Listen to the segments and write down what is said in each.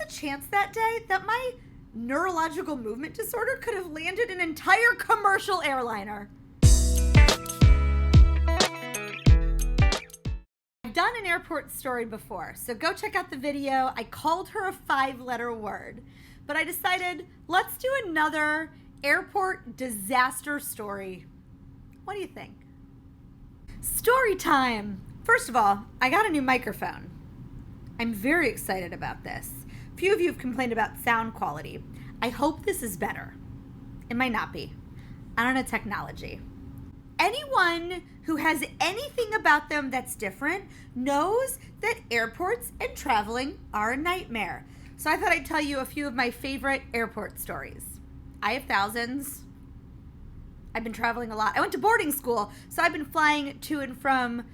a chance that day that my neurological movement disorder could have landed an entire commercial airliner. I've done an airport story before, so go check out the video. I called her a 5-letter word, but I decided let's do another airport disaster story. What do you think? Story time. First of all, I got a new microphone. I'm very excited about this. A few of you have complained about sound quality. I hope this is better. It might not be. I don't know technology. Anyone who has anything about them that's different knows that airports and traveling are a nightmare. So I thought I'd tell you a few of my favorite airport stories. I have thousands. I've been traveling a lot. I went to boarding school, so I've been flying to and from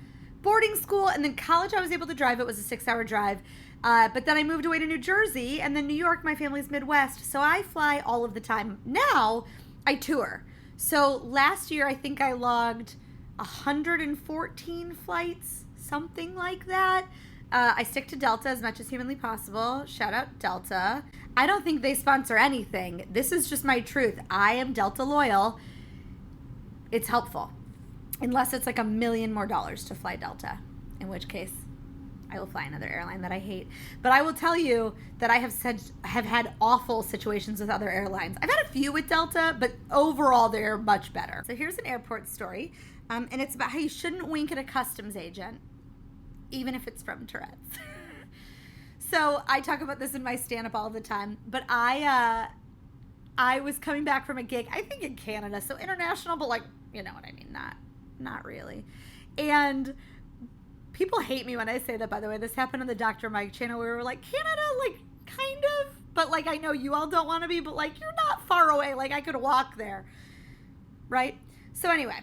boarding school, and then college I was able to drive. It was a 6-hour drive. But then I moved away to New Jersey, and then New York, my family's Midwest, so I fly all of the time. Now I tour. So last year, I think I logged 114 flights, something like that. I stick to Delta as much as humanly possible. Shout out Delta. I don't think they sponsor anything. This is just my truth. I am Delta loyal. It's helpful. Unless it's like $1 million more to fly Delta, in which case I will fly another airline that I hate. But I will tell you that I have had awful situations with other airlines. I've had a few with Delta, but overall they're much better. So here's an airport story, and it's about how you shouldn't wink at a customs agent, even if it's from Tourette's. So I talk about this in my stand-up all the time, but I was coming back from a gig, I think in Canada, so international, but like, you know what I mean, not really. And people hate me when I say that, by the way. This happened on the Dr. Mike channel where we were like, Canada, like, kind of, but like, I know you all don't want to be, but like, you're not far away. Like, I could walk there, right? So anyway,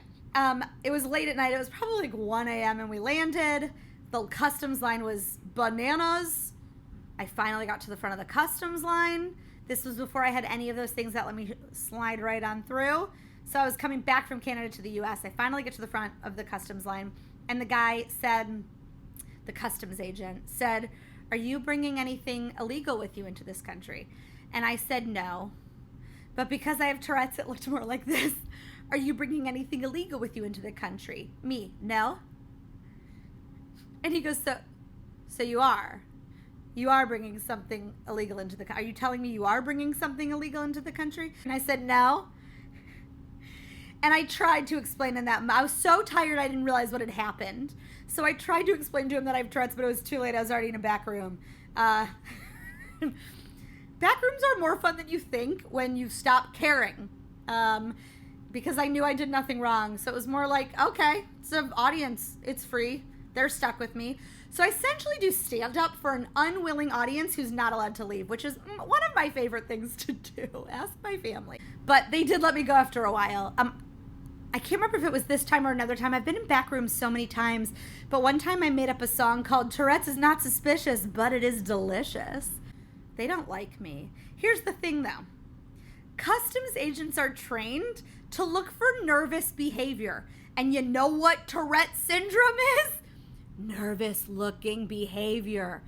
it was late at night. It was probably like 1 a.m. and we landed. The customs line was bananas. I finally got to the front of the customs line. This was before I had any of those things that let me slide right on through. So I was coming back from Canada to the U.S. I finally get to the front of the customs line, and the guy said, the customs agent said, "Are you bringing anything illegal with you into this country?" And I said no. But because I have Tourette's, it looked more like this. "Are you bringing anything illegal with you into the country?" Me, no. And he goes, so you are? You are bringing something illegal into the country? Are you telling me you are bringing something illegal into the country? And I said no. And I tried to explain in that. I was so tired I didn't realize what had happened. So I tried to explain to him that I have Tourette's, but it was too late. I was already in a back room. Back rooms are more fun than you think when you stop caring. Because I knew I did nothing wrong. So it was more like, okay, it's an audience. It's free. They're stuck with me. So I essentially do stand-up for an unwilling audience who's not allowed to leave, which is one of my favorite things to do. Ask my family. But they did let me go after a while. I can't remember if it was this time or another time. I've been in back rooms so many times. But one time I made up a song called "Tourette's is not suspicious, but it is delicious." They don't like me. Here's the thing, though. Customs agents are trained to look for nervous behavior. And you know what Tourette's syndrome is? Nervous-looking behavior.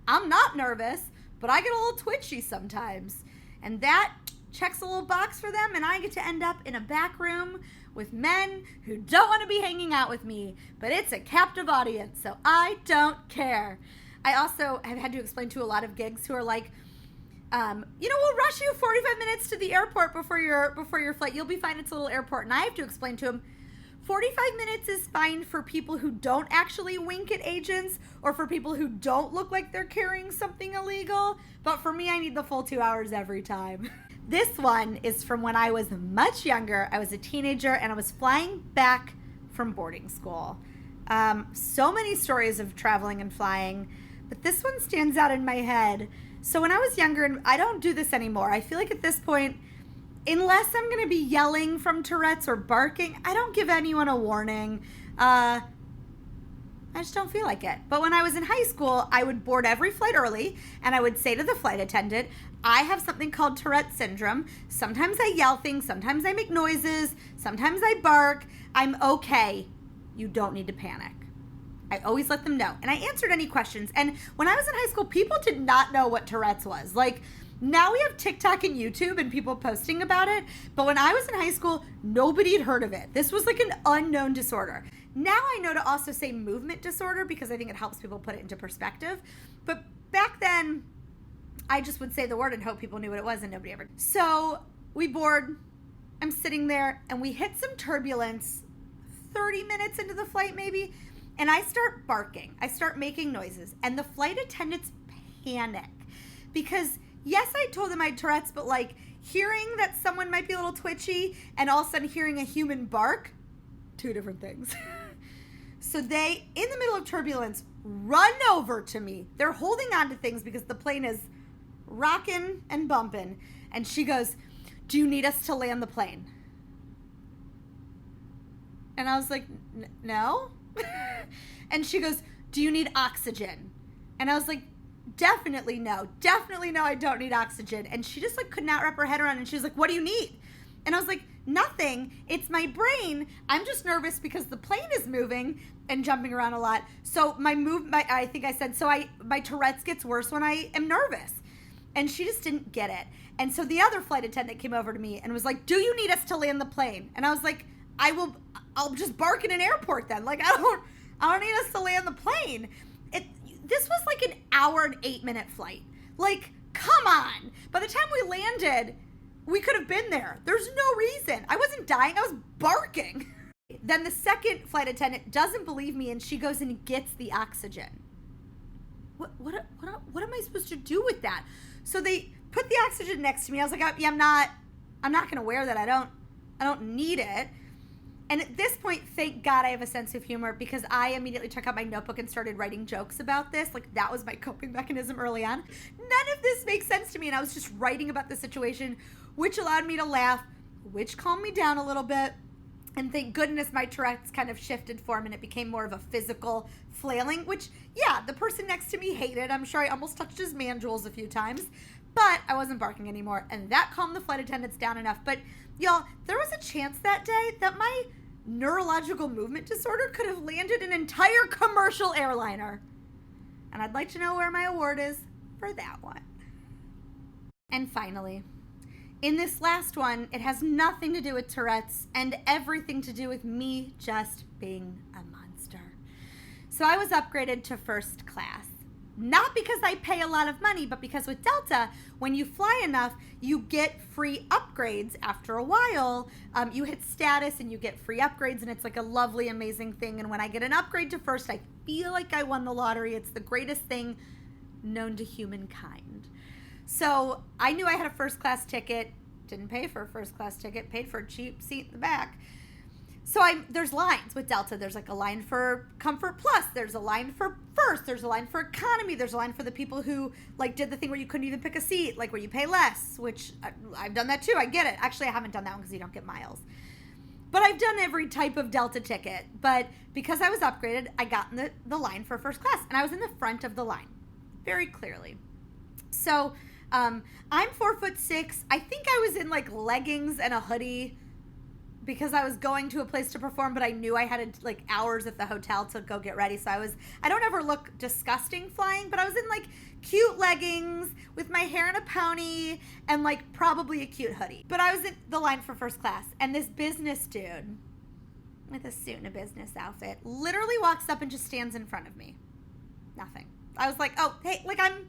I'm not nervous, but I get a little twitchy sometimes. And that checks a little box for them, and I get to end up in a back room with men who don't want to be hanging out with me. But it's a captive audience, so I don't care. I also have had to explain to a lot of gigs who are like, we'll rush you 45 minutes to the airport before your flight. You'll be fine. It's a little airport. And I have to explain to them, 45 minutes is fine for people who don't actually wink at agents or for people who don't look like they're carrying something illegal. But for me, I need the full 2 hours every time. This one is from when I was much younger. I was a teenager and I was flying back from boarding school. So many stories of traveling and flying, but this one stands out in my head. So when I was younger, and I don't do this anymore, I feel like at this point, unless I'm going to be yelling from Tourette's or barking, I don't give anyone a warning. I just don't feel like it. But when I was in high school, I would board every flight early, and I would say to the flight attendant, I have something called Tourette's syndrome. Sometimes I yell things, sometimes I make noises, sometimes I bark. I'm okay. You don't need to panic. I always let them know. And I answered any questions. And when I was in high school, people did not know what Tourette's was. Like, now we have TikTok and YouTube and people posting about it. But when I was in high school, nobody had heard of it. This was like an unknown disorder. Now I know to also say movement disorder because I think it helps people put it into perspective. But back then, I just would say the word and hope people knew what it was, and nobody ever. So we board. I'm sitting there, and we hit some turbulence 30 minutes into the flight maybe, and I start barking. I start making noises, and the flight attendants panic because, yes, I told them I had Tourette's, but like hearing that someone might be a little twitchy and all of a sudden hearing a human bark, two different things. So they, in the middle of turbulence, run over to me. They're holding on to things because the plane is rocking and bumping. And she goes, "Do you need us to land the plane?" And I was like, "No." And she goes, "Do you need oxygen?" And I was like, definitely no, I don't need oxygen. And she just like could not wrap her head around, and she was like, "What do you need?" And I was like, "Nothing, it's my brain. I'm just nervous because the plane is moving and jumping around a lot. So my Tourette's gets worse when I am nervous." And she just didn't get it. And so the other flight attendant came over to me and was like, "Do you need us to land the plane?" And I was like, I'll just bark in an airport then. Like, I don't need us to land the plane. This was like an hour and 8-minute flight. Like, come on. By the time we landed, we could have been there. There's no reason. I wasn't dying. I was barking. Then the second flight attendant doesn't believe me, and she goes and gets the oxygen. What am I supposed to do with that? So they put the oxygen next to me. I was like, "Yeah, I'm not going to wear that. I don't need it." And at this point, thank God I have a sense of humor because I immediately took out my notebook and started writing jokes about this. Like, that was my coping mechanism early on. None of this makes sense to me. And I was just writing about the situation, which allowed me to laugh, which calmed me down a little bit. And thank goodness my Tourette's kind of shifted form and it became more of a physical flailing, which, yeah, the person next to me hated. I'm sure I almost touched his man-jewels a few times, but I wasn't barking anymore. And that calmed the flight attendants down enough. But y'all, there was a chance that day that my neurological movement disorder could have landed an entire commercial airliner. And I'd like to know where my award is for that one. And finally, in this last one, it has nothing to do with Tourette's and everything to do with me just being a monster. So I was upgraded to first class. Not because I pay a lot of money, but because with Delta, when you fly enough, you get free upgrades after a while. You hit status and you get free upgrades, and it's like a lovely, amazing thing. And when I get an upgrade to first, I feel like I won the lottery. It's the greatest thing known to humankind. So I knew I had a first class ticket, didn't pay for a first class ticket, paid for a cheap seat in the back. So there's lines with Delta. There's like a line for Comfort Plus. There's a line for First. There's a line for Economy. There's a line for the people who like did the thing where you couldn't even pick a seat, like where you pay less, which I've done that too. I get it. Actually, I haven't done that one because you don't get miles. But I've done every type of Delta ticket. But because I was upgraded, I got in the line for first class. And I was in the front of the line, very clearly. So I'm 4'6". I think I was in like leggings and a hoodie because I was going to a place to perform, but I knew I had like hours at the hotel to go get ready. So I don't ever look disgusting flying, but I was in like cute leggings with my hair in a pony and like probably a cute hoodie. But I was in the line for first class, and this business dude with a suit and a business outfit literally walks up and just stands in front of me. Nothing. I was like, "Oh, hey, like I'm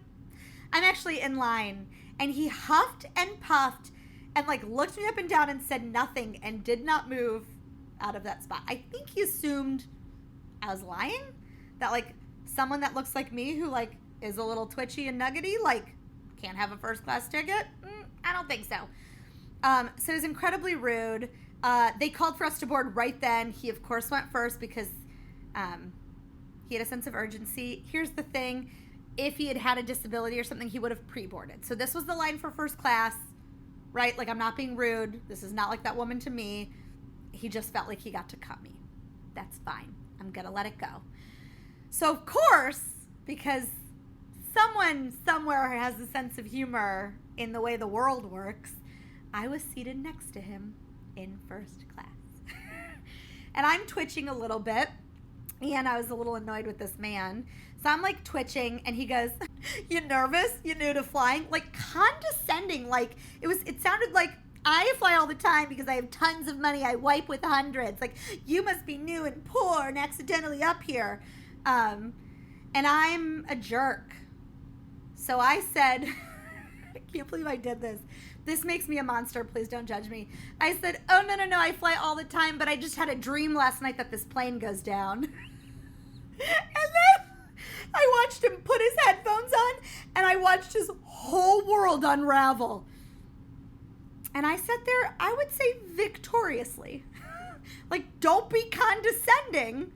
actually in line." And he huffed and puffed and like looked me up and down and said nothing and did not move out of that spot. I think he assumed I was lying, that like someone that looks like me who like is a little twitchy and nuggety like can't have a first class ticket. I don't think so. So it was incredibly rude. They called for us to board right then. He of course went first because he had a sense of urgency. Here's the thing. If he had had a disability or something, he would have pre-boarded. So this was the line for first class, right? Like, I'm not being rude. This is not like that woman to me. He just felt like he got to cut me. That's fine. I'm going to let it go. So, of course, because someone somewhere has a sense of humor in the way the world works, I was seated next to him in first class. And I'm twitching a little bit. And I was a little annoyed with this man. So I'm like twitching, and he goes, "You nervous? You new to flying?" Like condescending. Like it sounded like I fly all the time because I have tons of money. I wipe with hundreds. Like, you must be new and poor and accidentally up here. And I'm a jerk. So I said, I can't believe I did this. This makes me a monster. Please don't judge me. I said, "Oh, no. I fly all the time, but I just had a dream last night that this plane goes down." And then I watched him put his headphones on, and I watched his whole world unravel. And I sat there, I would say victoriously. Like, don't be condescending,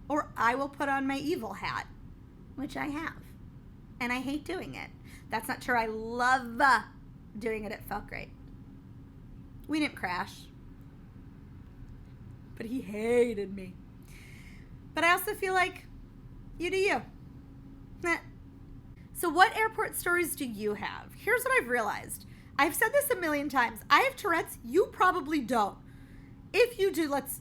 or I will put on my evil hat, which I have. And I hate doing it. That's not true. I love doing it. It felt great. We didn't crash. But he hated me. But I also feel like you do you. So what airport stories do you have? Here's what I've realized. I've said this a million times. I have Tourette's. You probably don't. If you do, let's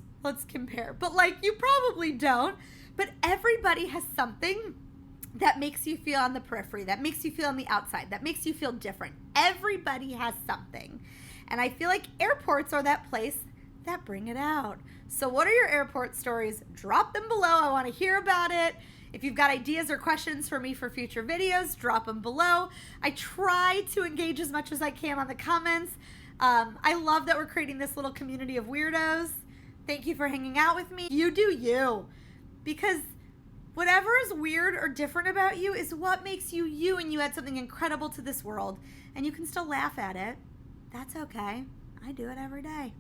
compare. But like, you probably don't. But everybody has something that makes you feel on the periphery, that makes you feel on the outside, that makes you feel different. Everybody has something. And I feel like airports are that place that bring it out. So what are your airport stories? Drop them below. I want to hear about it. If you've got ideas or questions for me for future videos, drop them below. I try to engage as much as I can on the comments. I love that we're creating this little community of weirdos. Thank you for hanging out with me. You do you. Because whatever is weird or different about you is what makes you you, and you add something incredible to this world. And you can still laugh at it. That's okay. I do it every day.